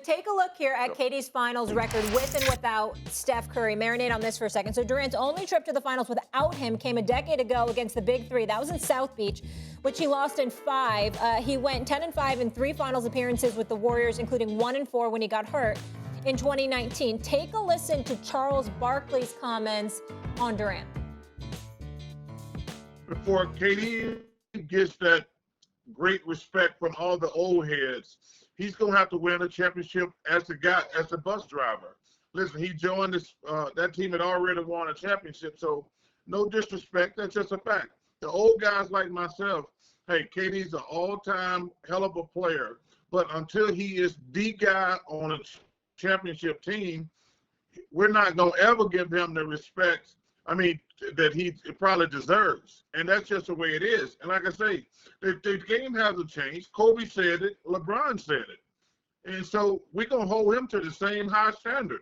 take a look here at KD's finals record with and without Steph Curry. Marinate on this for a second. So Durant's only trip to the finals without him came a decade ago against the Big Three. That was in South Beach, which he lost in 5. He went 10-5 in 3 finals appearances with the Warriors, including 1-4 when he got hurt in 2019. Take a listen to Charles Barkley's comments on Durant. Before KD gets that great respect from all the old heads, he's going to have to win a championship as the guy, as the bus driver. Listen, he joined this, that team had already won a championship, so no disrespect, that's just a fact. The old guys like myself, hey, KD's an all-time hell of a player, but until he is the guy on a championship team, we're not going to ever give him the respect, that he probably deserves. And that's just the way it is. And like I say, the game hasn't changed. Kobe said it. LeBron said it. And so we're going to hold him to the same high standard.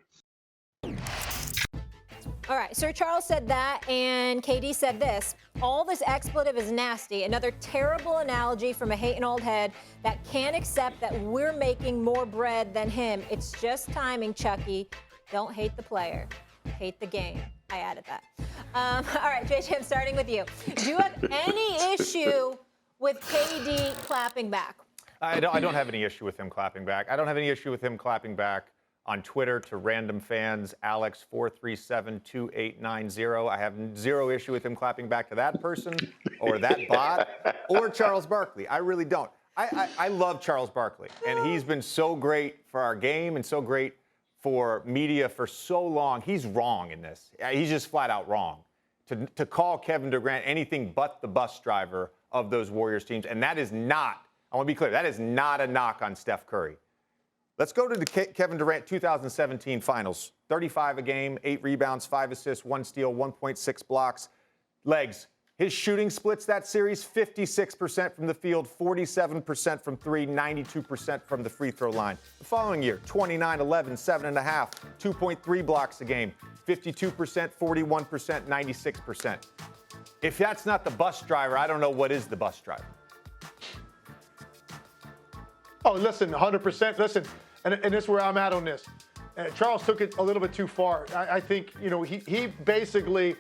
All right, Sir Charles said that, and KD said this. All this expletive is nasty. Another terrible analogy from a hating old head that can't accept that we're making more bread than him. It's just timing, Chucky. Don't hate the player. Hate the game. I added that. All right, JJ, I'm starting with you. Do you have any issue with KD clapping back? I don't have any issue with him clapping back. I don't have any issue with him clapping back on Twitter to random fans, Alex4372890. I have zero issue with him clapping back to that person or that bot or Charles Barkley. I really don't. I love Charles Barkley, and he's been so great for our game and so great for media for so long. He's wrong in this. He's just flat out wrong to call Kevin Durant anything but the bus driver of those Warriors teams. And that is not, I want to be clear, that is not a knock on Steph Curry. Let's go to the Kevin Durant 2017 finals. 35 a game, 8 rebounds, 5 assists, 1 steal, 1.6 blocks. Legs. His shooting splits that series, 56% from the field, 47% from 3, 92% from the free throw line. The following year, 29, 11, 7.5, 2.3 blocks a game, 52%, 41%, 96%. If that's not the bus driver, I don't know what is the bus driver. Oh, listen, 100%. Listen, and this is where I'm at on this. Charles took it a little bit too far. I think, he basically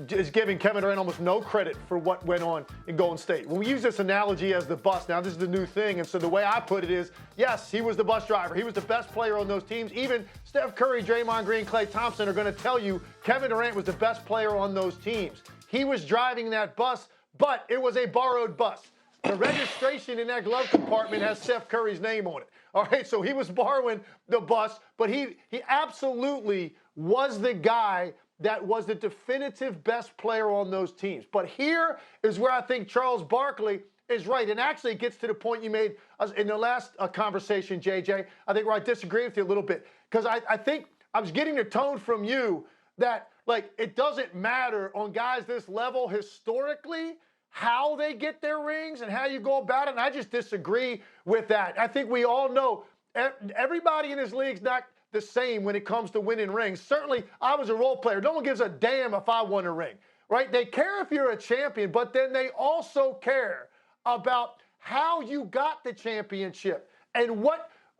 is giving Kevin Durant almost no credit for what went on in Golden State. When we use this analogy as the bus, now this is the new thing, and so the way I put it is, yes, he was the bus driver. He was the best player on those teams. Even Steph Curry, Draymond Green, Klay Thompson are going to tell you Kevin Durant was the best player on those teams. He was driving that bus, but it was a borrowed bus. The registration in that glove compartment has Steph Curry's name on it. All right, so he was borrowing the bus, but he absolutely was the guy that was the definitive best player on those teams. But here is where I think Charles Barkley is right, and actually it gets to the point you made in the last conversation, JJ, I think where I disagree with you a little bit, because I think I was getting the tone from you that, like, it doesn't matter on guys this level historically how they get their rings and how you go about it, and I just disagree with that. I think we all know everybody in this league's not the same when it comes to winning rings. Certainly, I was a role player. No one gives a damn if I won a ring, right? They care if you're a champion, but then they also care about how you got the championship and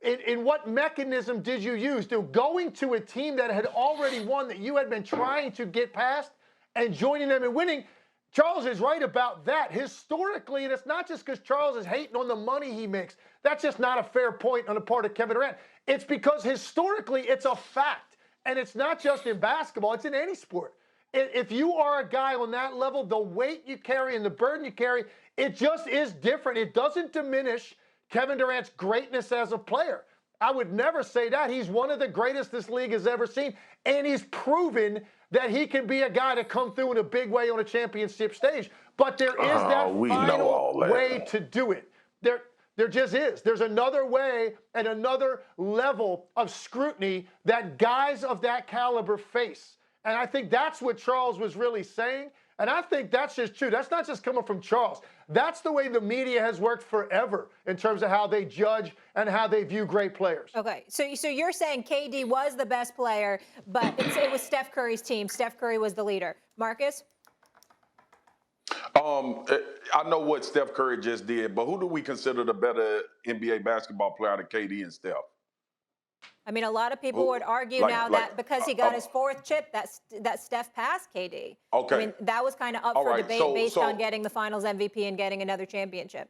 in what mechanism did you use. Going to a team that had already won, that you had been trying to get past, and joining them and winning. Charles is right about that. Historically, and it's not just because Charles is hating on the money he makes. That's just not a fair point on the part of Kevin Durant. It's because historically it's a fact. And it's not just in basketball, it's in any sport. If you are a guy on that level, the weight you carry and the burden you carry, it just is different. It doesn't diminish Kevin Durant's greatness as a player. I would never say that. He's one of the greatest this league has ever seen. And he's proven that he can be a guy to come through in a big way on a championship stage. But there is that final way to do it. There just is. There's another way and another level of scrutiny that guys of that caliber face. And I think that's what Charles was really saying. And I think that's just true. That's not just coming from Charles. That's the way the media has worked forever in terms of how they judge and how they view great players. Okay, so you're saying KD was the best player, but it was Steph Curry's team. Steph Curry was the leader. Marcus? I know what Steph Curry just did, but who do we consider the better NBA basketball player than KD and Steph? I mean, a lot of people would argue that because he got his 4th chip, that Steph passed KD. Okay. I mean, that was kind of up for debate based on getting the Finals MVP and getting another championship.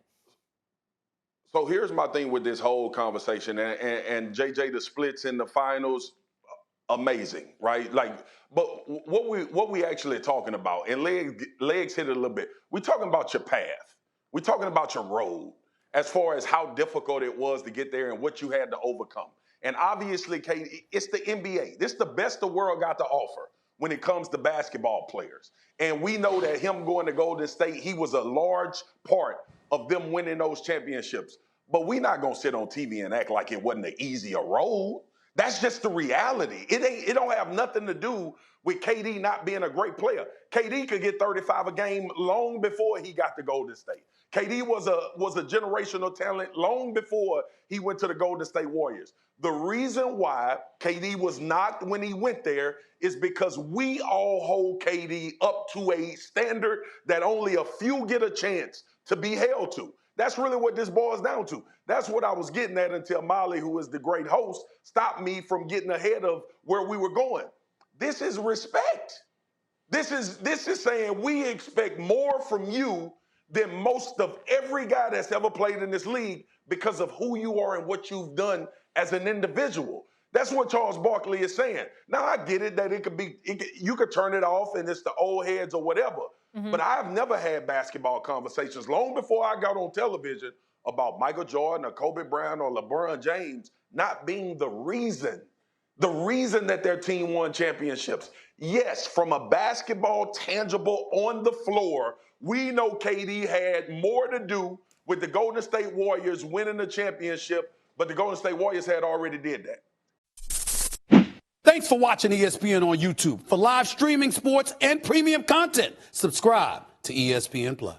So here's my thing with this whole conversation, and JJ, the splits in the finals, amazing, right? But what we actually talking about, and legs hit it a little bit. We're talking about your path. We're talking about your road, as far as how difficult it was to get there and what you had to overcome. And obviously, Katie, it's the NBA. This is the best the world got to offer when it comes to basketball players. And we know that him going to Golden State, he was a large part of them winning those championships. But we're not going to sit on TV and act like it wasn't an easier road. That's just the reality. It don't have nothing to do with KD not being a great player. KD could get 35 a game long before he got to Golden State. KD was a generational talent long before he went to the Golden State Warriors. The reason why KD was knocked when he went there is because we all hold KD up to a standard that only a few get a chance to be held to. That's really what this boils down to. That's what I was getting at until Molly, who is the great host, stopped me from getting ahead of where we were going. This is respect. This is saying we expect more from you than most of every guy that's ever played in this league because of who you are and what you've done as an individual. That's what Charles Barkley is saying. Now, I get it that you could turn it off and it's the old heads or whatever. Mm-hmm. But I've never had basketball conversations long before I got on television about Michael Jordan or Kobe Bryant or LeBron James not being the reason that their team won championships. Yes, from a basketball tangible on the floor, we know KD had more to do with the Golden State Warriors winning the championship, but the Golden State Warriors had already did that. Thanks for watching ESPN on YouTube. For live streaming sports and premium content, subscribe to ESPN+.